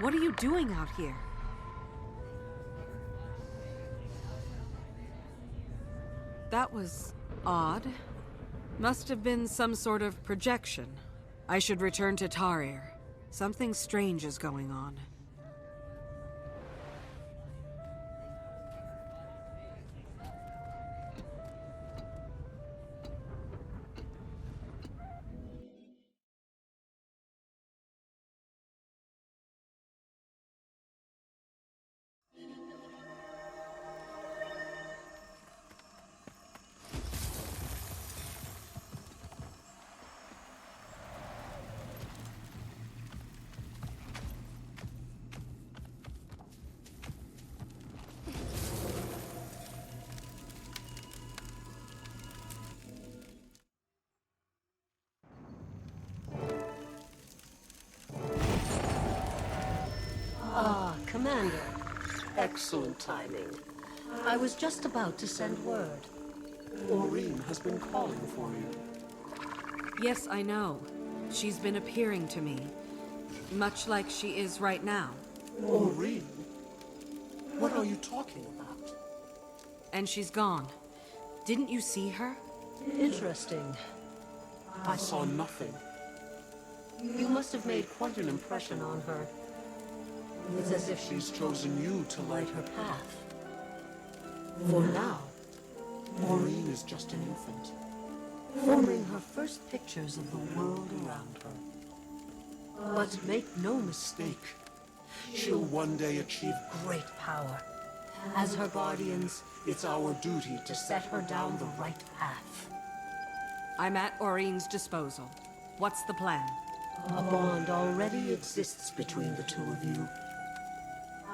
What are you doing out here? That was odd. Must have been some sort of projection. I should return to Tarir. Something strange is going on. Ah, Commander. Excellent timing. I was just about to send word. Aurene has been calling for you. Yes, I know. She's been appearing to me. Much like she is right now. Aurene? What are you talking about? And she's gone. Didn't you see her? Interesting. I saw nothing. You must have made quite an impression on her. It's as if She's chosen you to light her path. For now, Aurene is just an infant. forming her first pictures of the world around her. But make no mistake, She'll one day achieve. great power. As her guardians, It's our duty to set her down the right path. I'm at Aurene's disposal. What's the plan? A bond already exists between the two of you.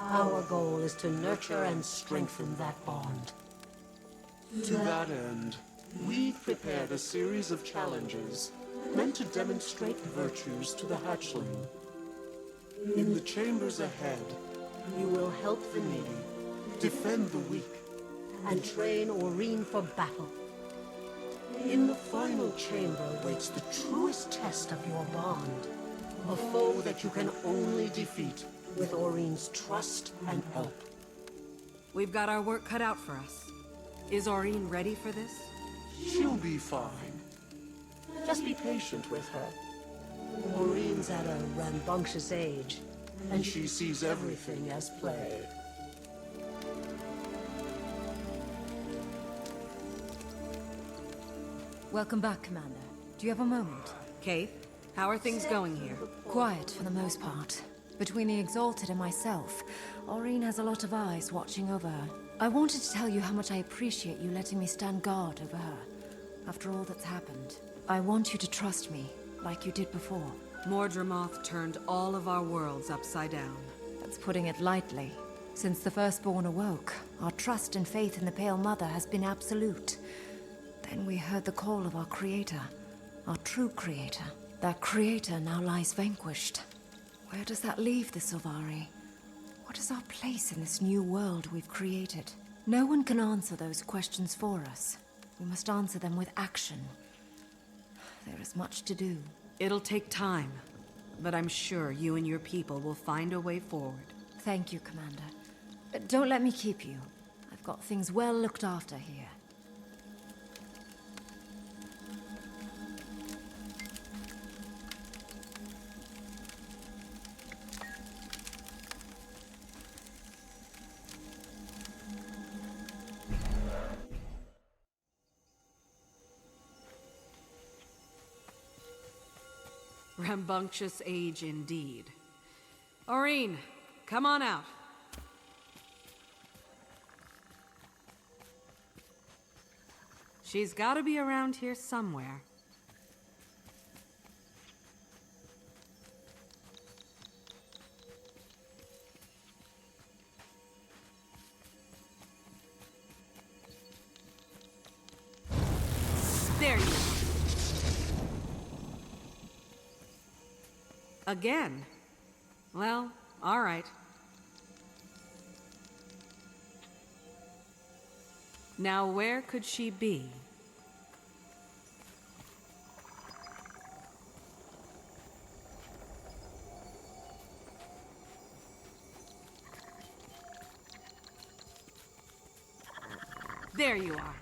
Our goal is to nurture and strengthen that bond. To that end, we've prepared a series of challenges meant to demonstrate virtues to the hatchling. In the chambers ahead, You will help the needy defend the weak. and train Aurene for battle. In the final chamber waits the truest test of your bond. A foe that you can only defeat with Aurene's trust and help. We've got our work cut out for us. Is Aurene ready for this? She'll be fine. Just be patient with her. Aurene's at a rambunctious age, and she sees everything as play. Welcome back, Commander. Do you have a moment? Kate, how are things going here? Quiet for the most part. Between the Exalted and myself, Aurene has a lot of eyes watching over her. I wanted to tell you how much I appreciate you letting me stand guard over her. After all that's happened, I want you to trust me, like you did before. Mordramoth turned all of our worlds upside down. That's putting it lightly. Since the Firstborn awoke, our trust and faith in the Pale Mother has been absolute. Then we heard the call of our Creator, our true Creator. That Creator now lies vanquished. Where does that leave the Sylvari? What is our place in this new world we've created? No one can answer those questions for us. We must answer them with action. There is much to do. It'll take time, but I'm sure you and your people will find a way forward. Thank you, Commander. Don't let me keep you. I've got things well looked after here. Rambunctious age indeed. Aurene, come on out. She's gotta be around here somewhere. There you are. Again? Well, all right. Now where could she be? There you are.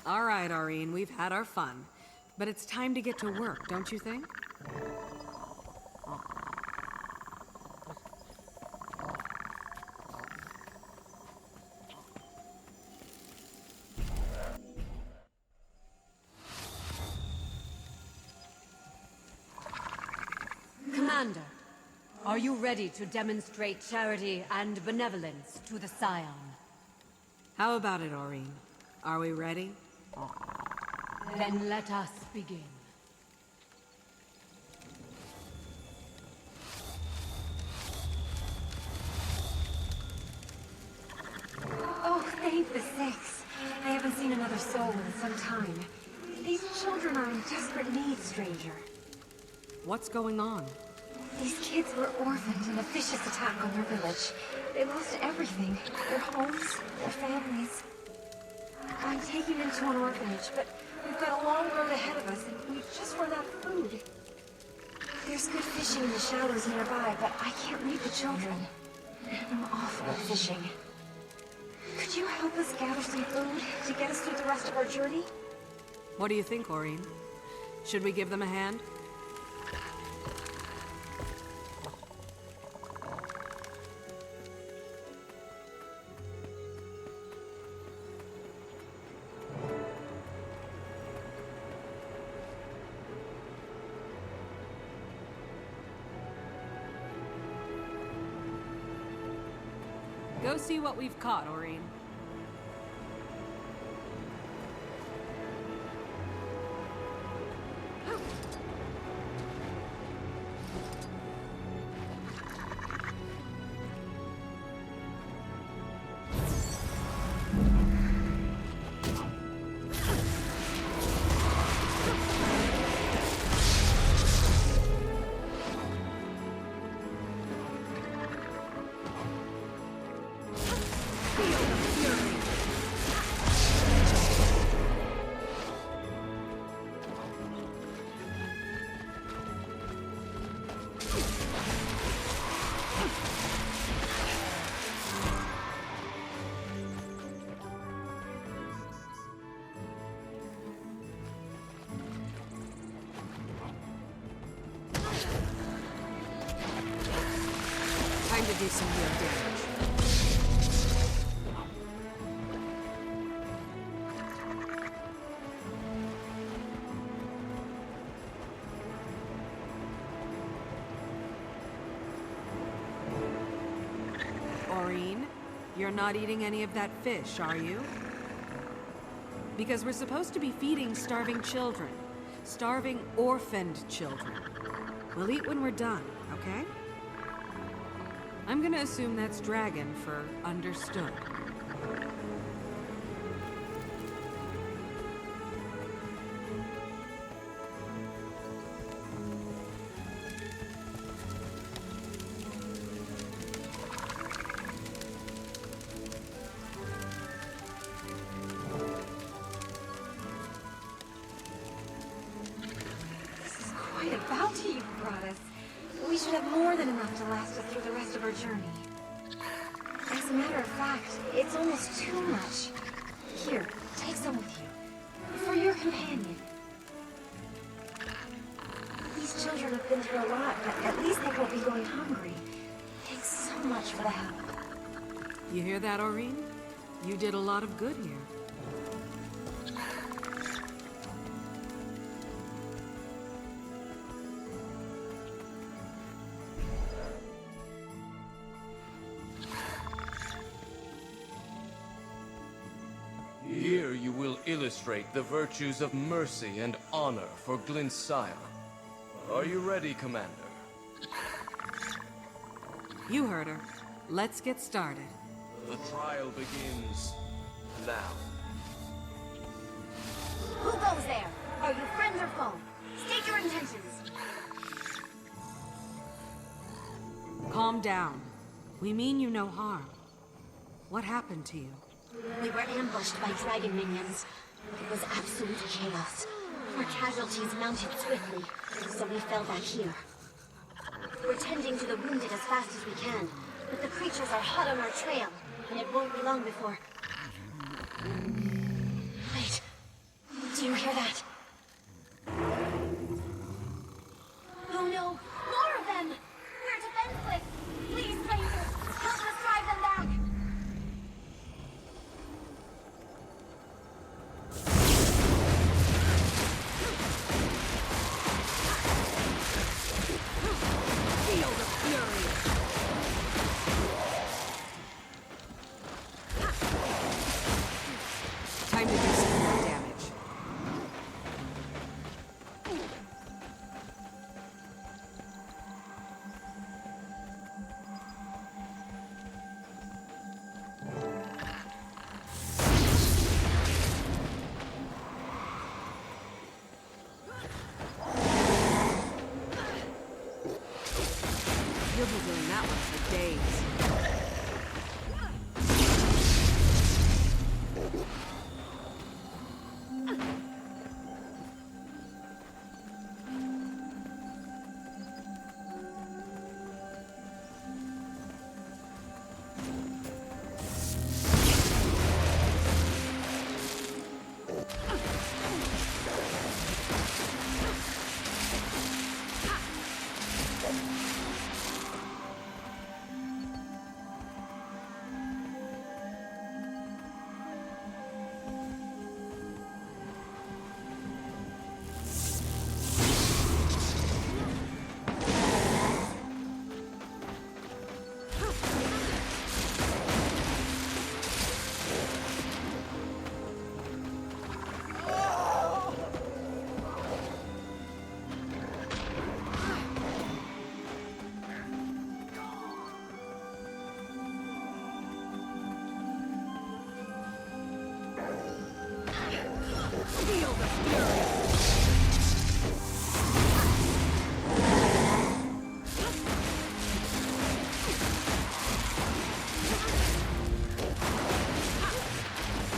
All right, Aurene, we've had our fun. But it's time to get to work, don't you think? Commander, are you ready to demonstrate charity and benevolence to the Scion? How about it, Aurene? Are we ready? Then let us begin. Oh, thank the six. I haven't seen another soul in some time. These children are in desperate need, stranger. What's going on? These kids were orphaned in a vicious attack on their village. They lost everything. Their homes, their families. I'm taking them to an orphanage, but we've got a long road ahead of us, and we've just run out of food. There's good fishing in the shallows nearby, but I can't leave the children. I'm awful at fishing. Could you help us gather some food to get us through the rest of our journey? What do you think, Aurene? Should we give them a hand? Go see what we've caught, Aurene. Time to do some real damage. Aurene, you're not eating any of that fish, are you? Because we're supposed to be feeding starving children. Starving orphaned children. We'll eat when we're done, okay? I'm gonna assume that's dragon for understood. This is quite a bounty you brought us. We should have more than enough to last us through the rest of our journey. As a matter of fact, it's almost too much. Here, take some with you. For your companion. These children have been through a lot, but at least they won't be going hungry. Thanks so much for the help. You hear that, Aurene? You did a lot of good here. Here you will illustrate the virtues of mercy and honor for Glynsaya. Are you ready, Commander? You heard her. Let's get started. The trial begins now. Who goes there? Are you friends or foe? State your intentions. Calm down. We mean you no harm. What happened to you? We were ambushed by dragon minions. It was absolute chaos. Our casualties mounted swiftly, so we fell back here. We're tending to the wounded as fast as we can, but the creatures are hot on our trail, and it won't be long before... Wait. Do you hear that? Oh no! More of them! We're defenseless! Please, Rangers, help us drive them back! Feel the fury! Time to do some more damage. You'll be doing that one for days. Feel the fury!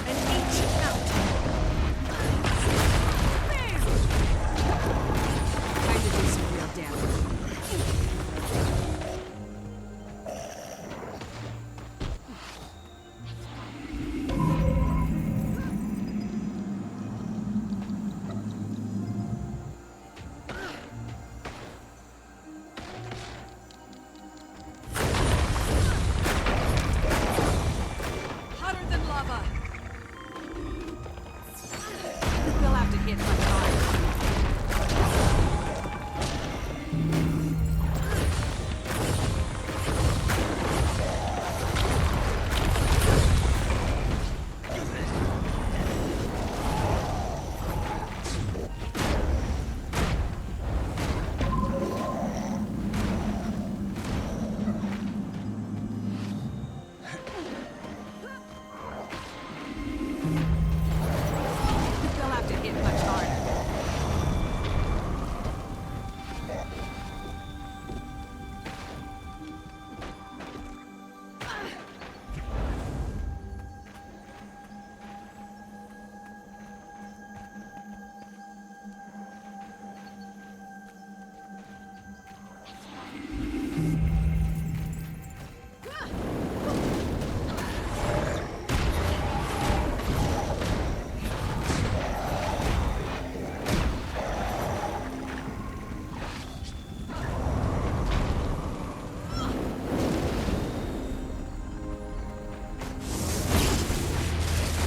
An ancient mountain! Time to do some real damage. Hotter than lava! We'll have to hit much harder. They'll have to hit much harder.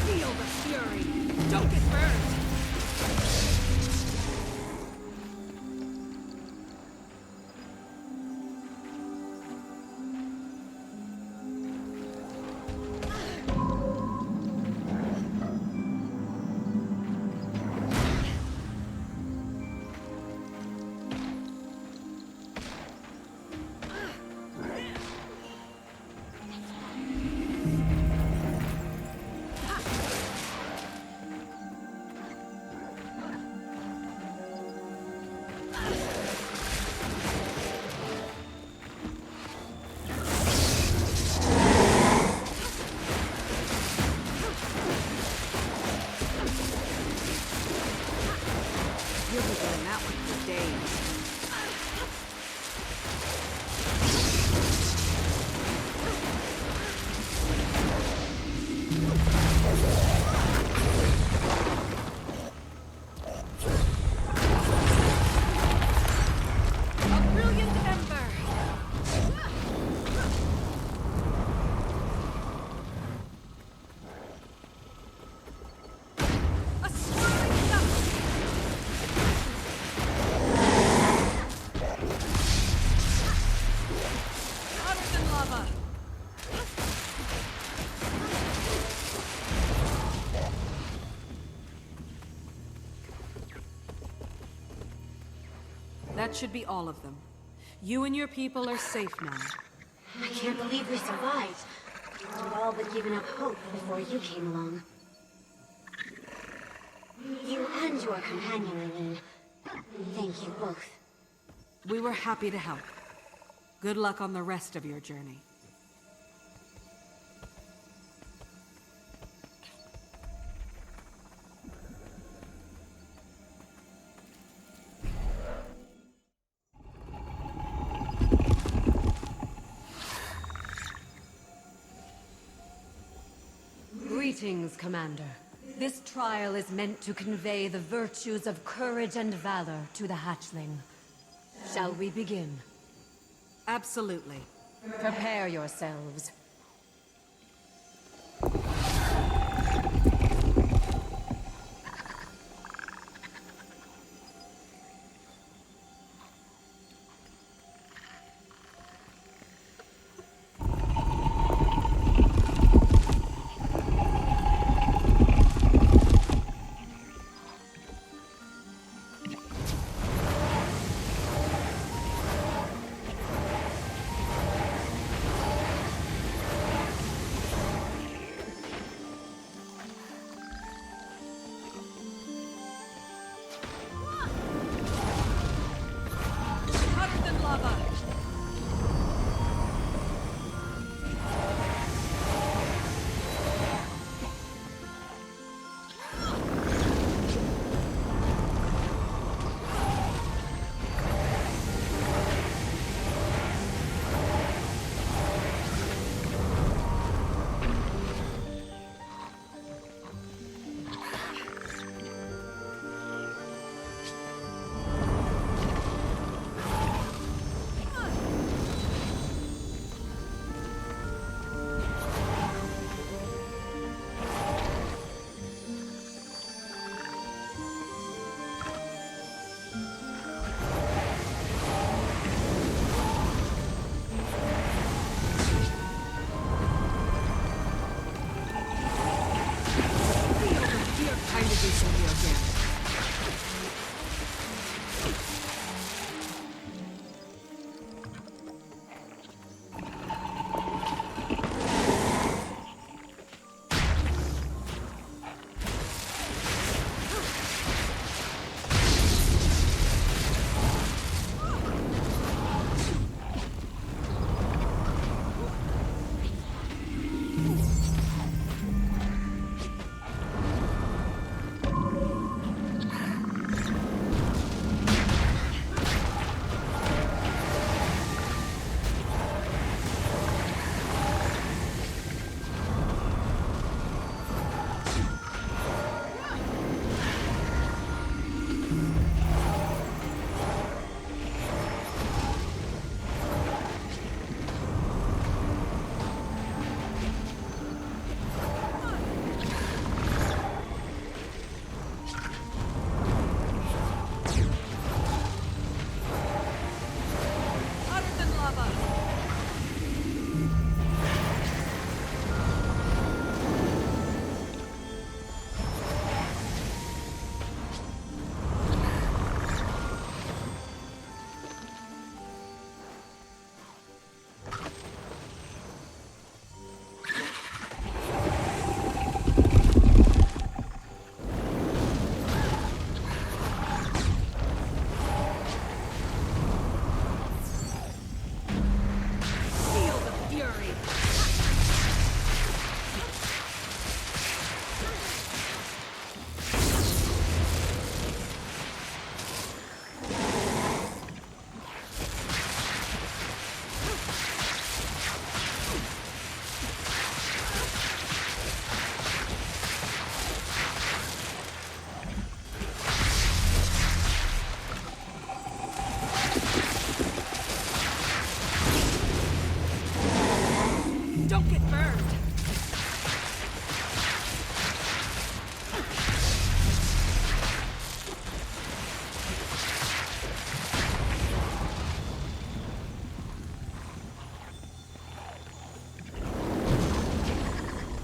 Feel the fury! Don't get burned! That should be all of them. You and your people are safe now. I can't believe we survived. We'd all but given up hope before you came along. You and your companion, Aurene. Thank you both. We were happy to help. Good luck on the rest of your journey. Greetings, Commander. This trial is meant to convey the virtues of courage and valor to the hatchling. Shall we begin? Absolutely. Prepare yourselves.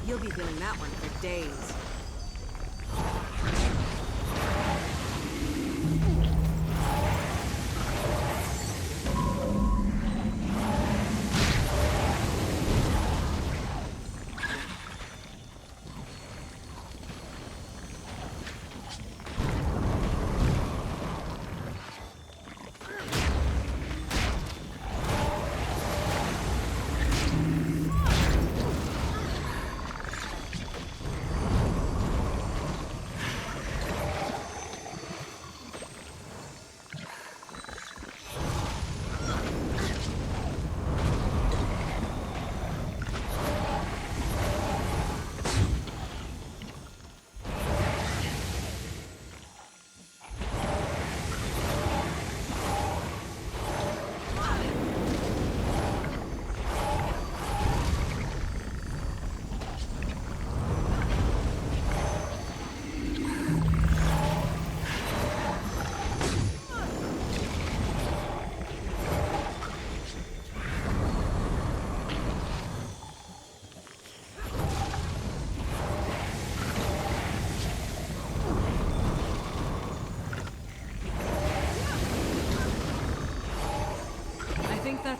You'll be feeling that one for days.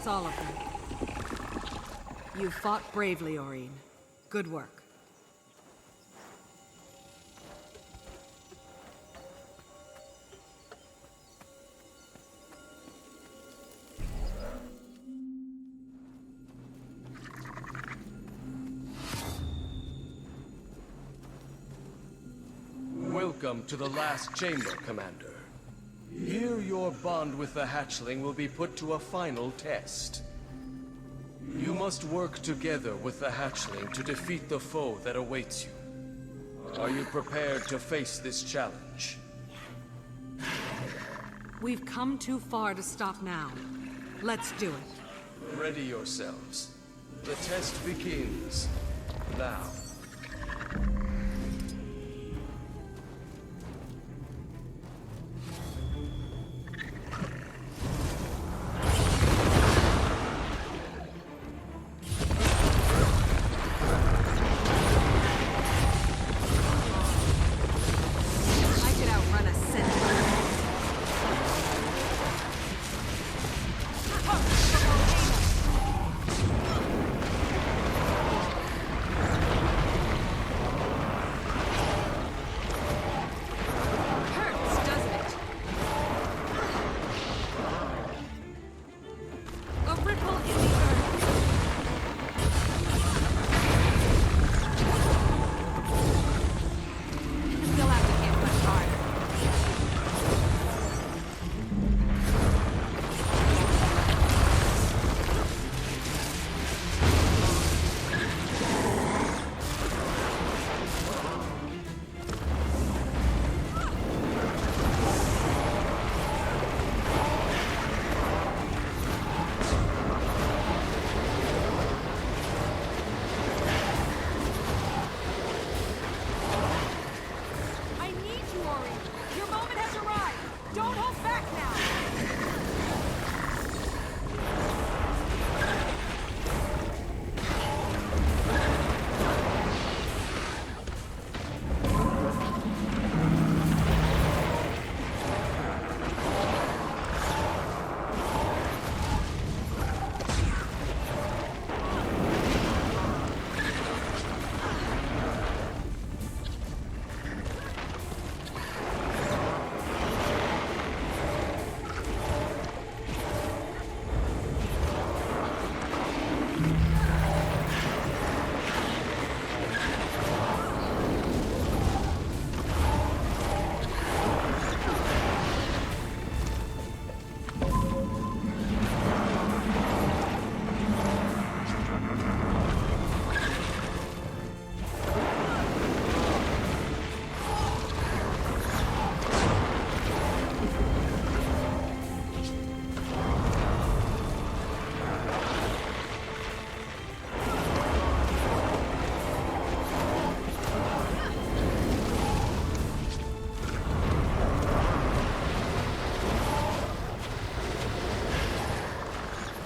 That's all of them. You fought bravely, Aurene. Good work. Welcome to the last chamber, Commander. Here your bond with the hatchling will be put to a final test. You must work together with the hatchling to defeat the foe that awaits you. Are you prepared to face this challenge? We've come too far to stop now. Let's do it. Ready yourselves. The test begins now. I could outrun a centaur. Hurts, doesn't it? A ripple in the earth. You'll have to hit much harder. I need you, Aurene. Your moment has arrived. Don't hold back now.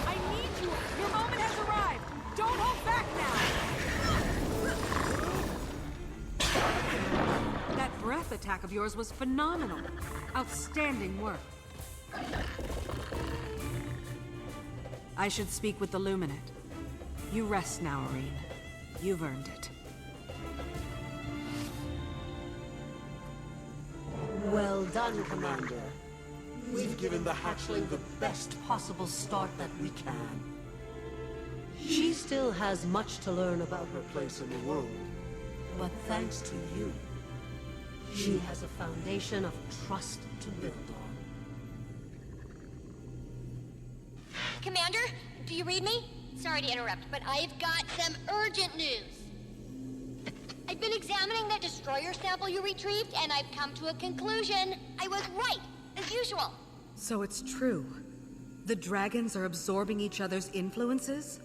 I need you. Your moment has arrived. Don't hold back now. That breath attack of yours was phenomenal. Outstanding work. I should speak with the Luminate. You rest now, Aurene. You've earned it. Well done, Commander. We've given the hatchling the best possible start that we can. She still has much to learn about her place in the world. But thanks to you, she has a foundation of trust to build on. Commander, do you read me? Sorry to interrupt, but I've got some urgent news. I've been examining that destroyer sample you retrieved, and I've come to a conclusion. I was right, as usual. So it's true. The dragons are absorbing each other's influences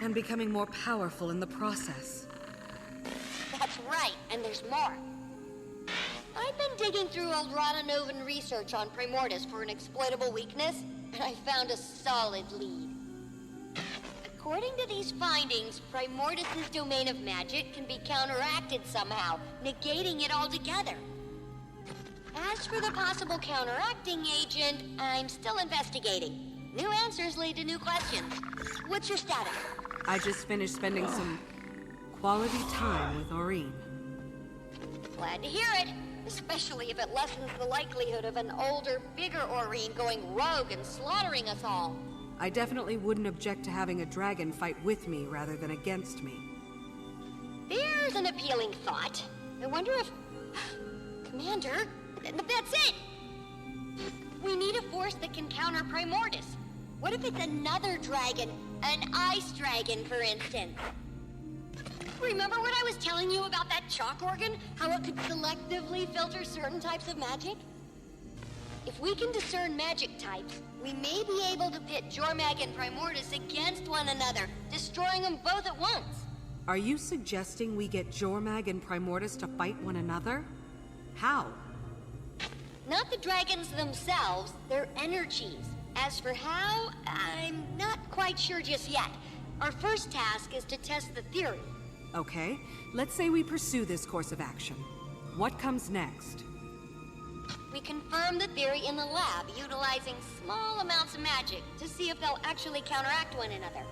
and becoming more powerful in the process. That's right, and there's more. I've been digging through old Radanovan research on Primordus for an exploitable weakness, and I found a solid lead. According to these findings, Primordus' domain of magic can be counteracted somehow, negating it altogether. As for the possible counteracting agent, I'm still investigating. New answers lead to new questions. What's your status? I just finished spending some quality time with Aurene. Glad to hear it. Especially if it lessens the likelihood of an older, bigger Aurene going rogue and slaughtering us all. I definitely wouldn't object to having a dragon fight with me rather than against me. There's an appealing thought. I wonder if... Commander, that's it! We need a force that can counter Primordus. What if it's another dragon? An ice dragon, for instance? Remember what I was telling you about that chalk organ? How it could selectively filter certain types of magic? If we can discern magic types, we may be able to pit Jormag and Primordus against one another, destroying them both at once. Are you suggesting we get Jormag and Primordus to fight one another? How? Not the dragons themselves, their energies. As for how, I'm not quite sure just yet. Our first task is to test the theory. Okay, let's say we pursue this course of action. What comes next? We confirm the theory in the lab, utilizing small amounts of magic to see if they'll actually counteract one another.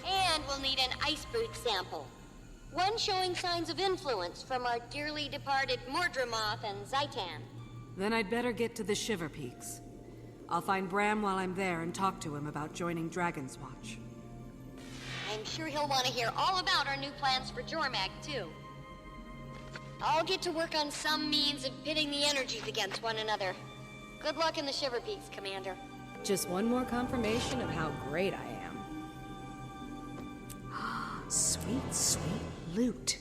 And we'll need an ice brute sample. One showing signs of influence from our dearly departed Mordramoth and Zaitan. Then I'd better get to the Shiver Peaks. I'll find Bram while I'm there and talk to him about joining Dragon's Watch. I'm sure he'll want to hear all about our new plans for Jormag, too. I'll get to work on some means of pitting the energies against one another. Good luck in the Shiver Peaks, Commander. Just one more confirmation of how great I am. Sweet, sweet loot.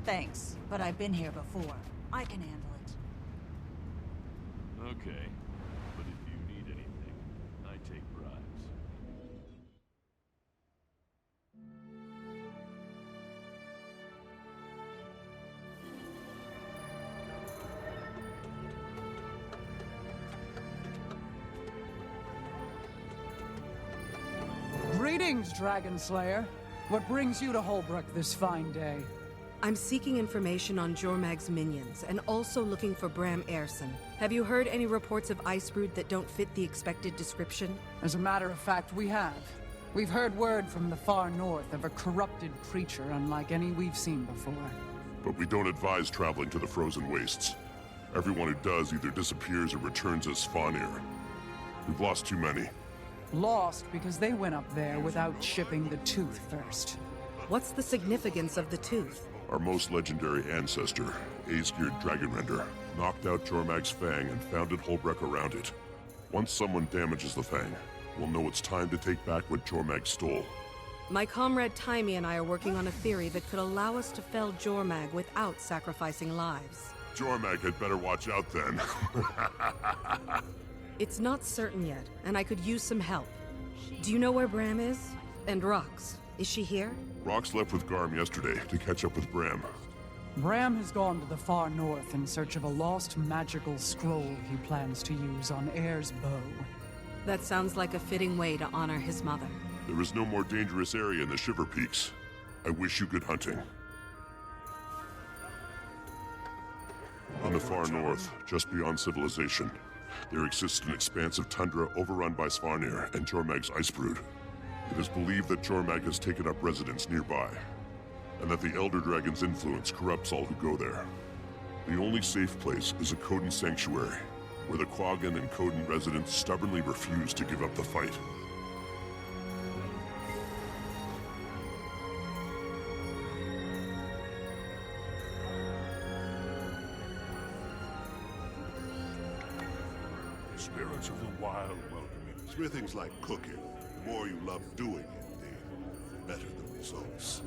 Thanks, but I've been here before. I can handle it. Okay, but if you need anything, I take bribes. Greetings, Dragon Slayer. What brings you to Holbrook this fine day? I'm seeking information on Jormag's minions, and also looking for Bram Aerson. Have you heard any reports of ice brood that don't fit the expected description? As a matter of fact, we have. We've heard word from the far north of a corrupted creature unlike any we've seen before. But we don't advise traveling to the frozen wastes. Everyone who does either disappears or returns as Svanir. We've lost too many. Lost because they went up there without shipping the tooth first. What's the significance of the tooth? Our most legendary ancestor, Aesgeared Dragonrender, knocked out Jormag's fang and founded Holbrook around it. Once someone damages the fang, we'll know it's time to take back what Jormag stole. My comrade Taimi and I are working on a theory that could allow us to fell Jormag without sacrificing lives. Jormag had better watch out then. It's not certain yet, and I could use some help. Do you know where Bram is? And Rox, is she here? Rox left with Garm yesterday to catch up with Bram. Bram has gone to the far north in search of a lost magical scroll he plans to use on Air's bow. That sounds like a fitting way to honor his mother. There is no more dangerous area in the Shiver Peaks. I wish you good hunting. In the far north, just beyond civilization, there exists an expanse of tundra overrun by Svanir and Jormag's ice brood. It is believed that Jormag has taken up residence nearby, and that the Elder Dragon's influence corrupts all who go there. The only safe place is a Coden sanctuary, where the Quaggan and Coden residents stubbornly refuse to give up the fight. Spirits of the wild welcome you. Smithing's like cooking. The more you love doing it, the better the results.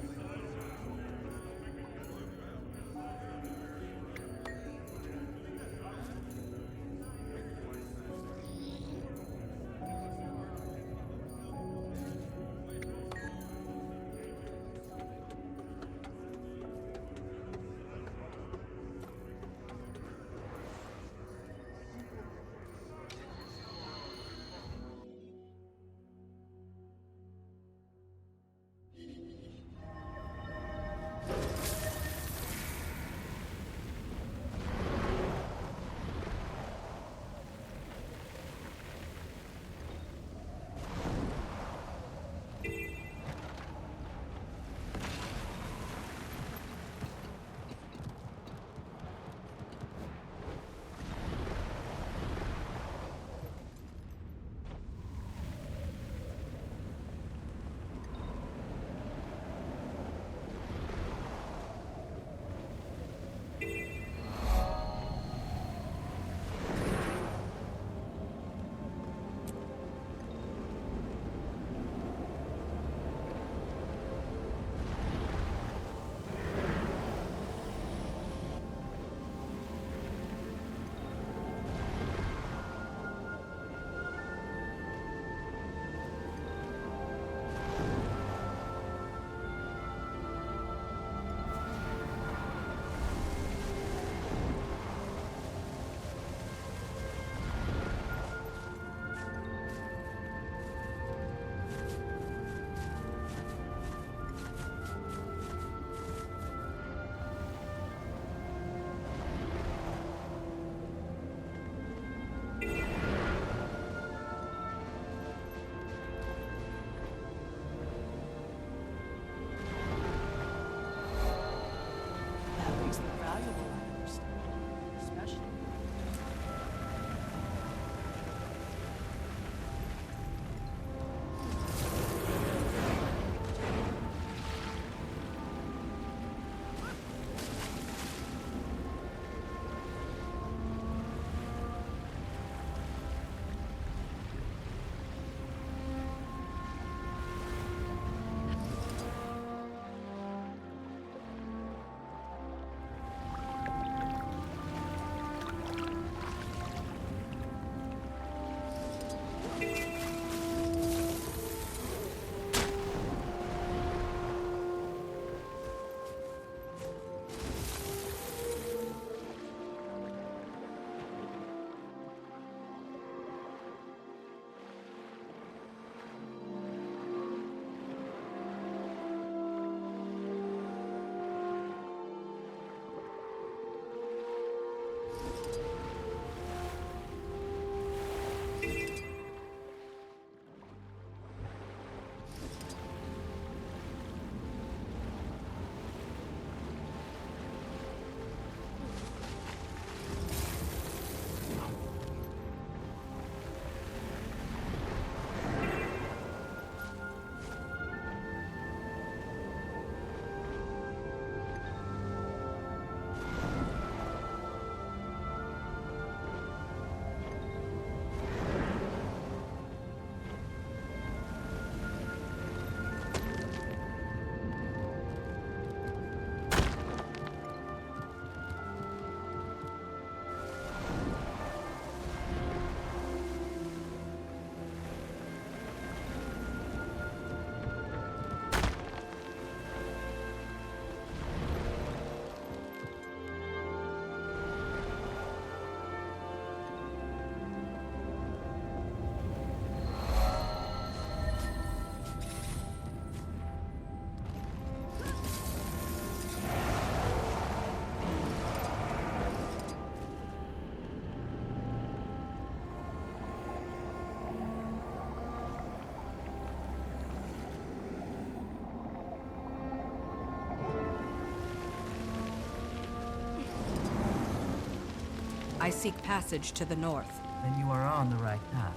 seek passage to the north. Then you are on the right path.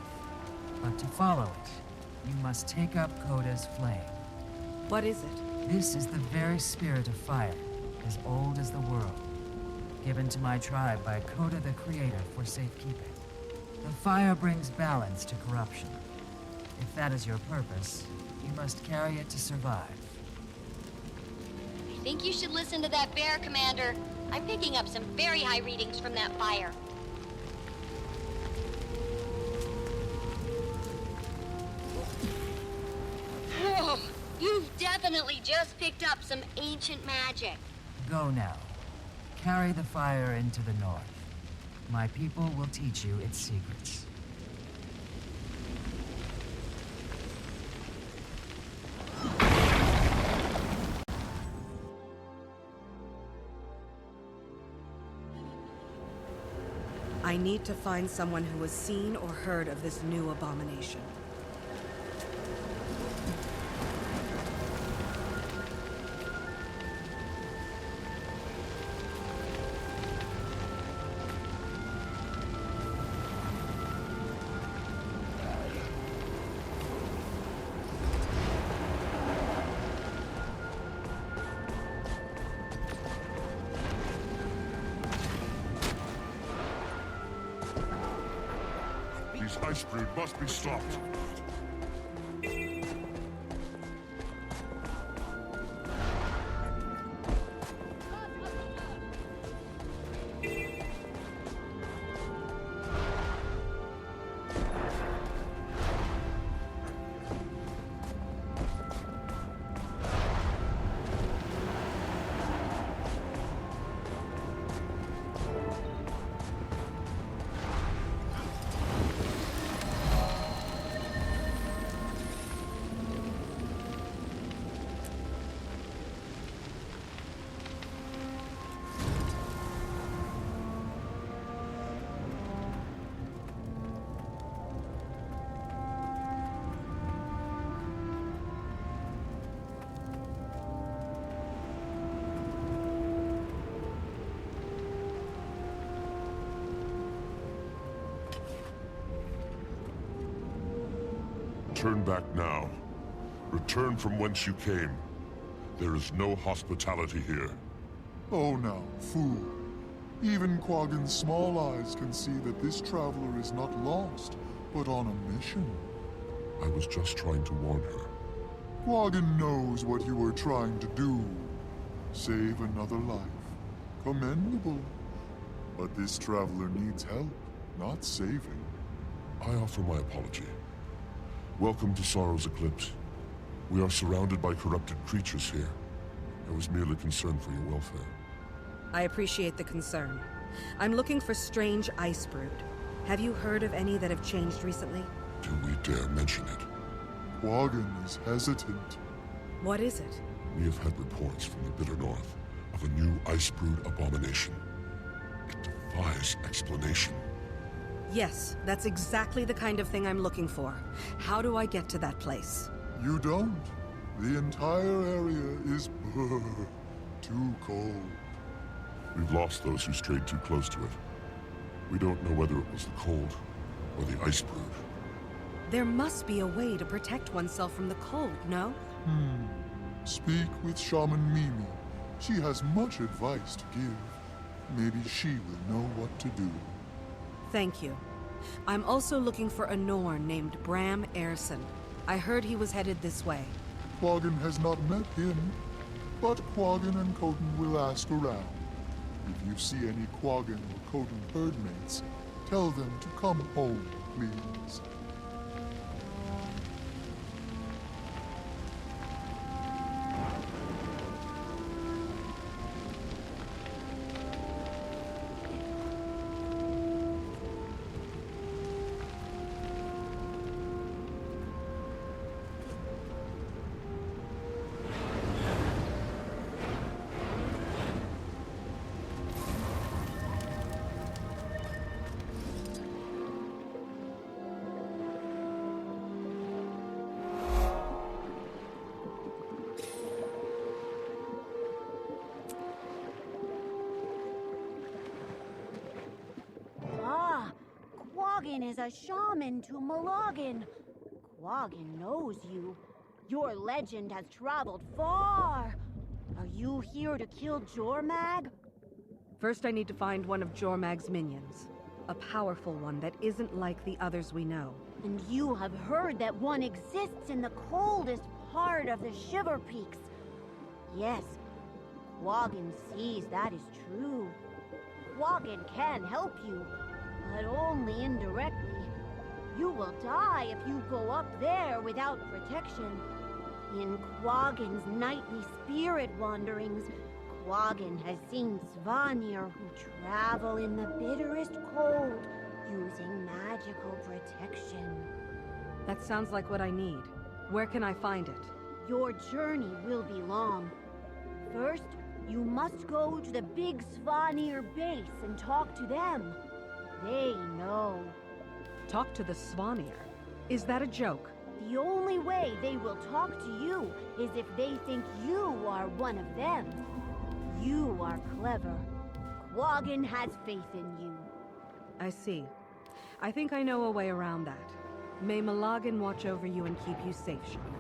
But to follow it, you must take up Coda's flame. What is it? This is the very spirit of fire, as old as the world, given to my tribe by Coda the Creator for safekeeping. The fire brings balance to corruption. If that is your purpose, you must carry it to survive. I think you should listen to that bear, Commander. I'm picking up some very high readings from that fire. Whoa! You've definitely just picked up some ancient magic. Go now. Carry the fire into the north. My people will teach you its secrets. I need to find someone who has seen or heard of this new abomination. These ice brood must be stopped. Turn back now. Return from whence you came. There is no hospitality here. Oh now, fool. Even Quaggan's small eyes can see that this traveler is not lost, but on a mission. I was just trying to warn her. Quaggan knows what you were trying to do. Save another life. Commendable. But this traveler needs help, not saving. I offer my apology. Welcome to Sorrow's Eclipse. We are surrounded by corrupted creatures here. I was merely concerned for your welfare. I appreciate the concern. I'm looking for strange ice brood. Have you heard of any that have changed recently? Do we dare mention it? Quaggan is hesitant. What is it? We have had reports from the bitter north of a new ice brood abomination. It defies explanation. Yes, that's exactly the kind of thing I'm looking for. How do I get to that place? You don't. The entire area is too cold. We've lost those who strayed too close to it. We don't know whether it was the cold or the ice brood. There must be a way to protect oneself from the cold, no? Speak with Shaman Mimi. She has much advice to give. Maybe she will know what to do. Thank you. I'm also looking for a Norn named Bram Erson. I heard he was headed this way. Quaggan has not met him, but Quaggan and Coden will ask around. If you see any Quaggan or Coden herdmates, tell them to come home, please. Quaggin is a shaman to Milagin. Quaggin knows you. Your legend has traveled far. Are you here to kill Jormag? First, I need to find one of Jormag's minions. A powerful one that isn't like the others we know. And you have heard that one exists in the coldest part of the Shiver Peaks. Yes, Quaggin sees that is true. Quaggin can help you, but only indirectly. You will die if you go up there without protection. In Quaggin's nightly spirit wanderings, Quaggin has seen Svanir who travel in the bitterest cold using magical protection. That sounds like what I need. Where can I find it? Your journey will be long. First, you must go to the big Svanir base and talk to them. They know. Talk to the Svanir? Is that a joke? The only way they will talk to you is if they think you are one of them. You are clever. Quaggin has faith in you. I see. I think I know a way around that. May Milagin watch over you and keep you safe, Shaman.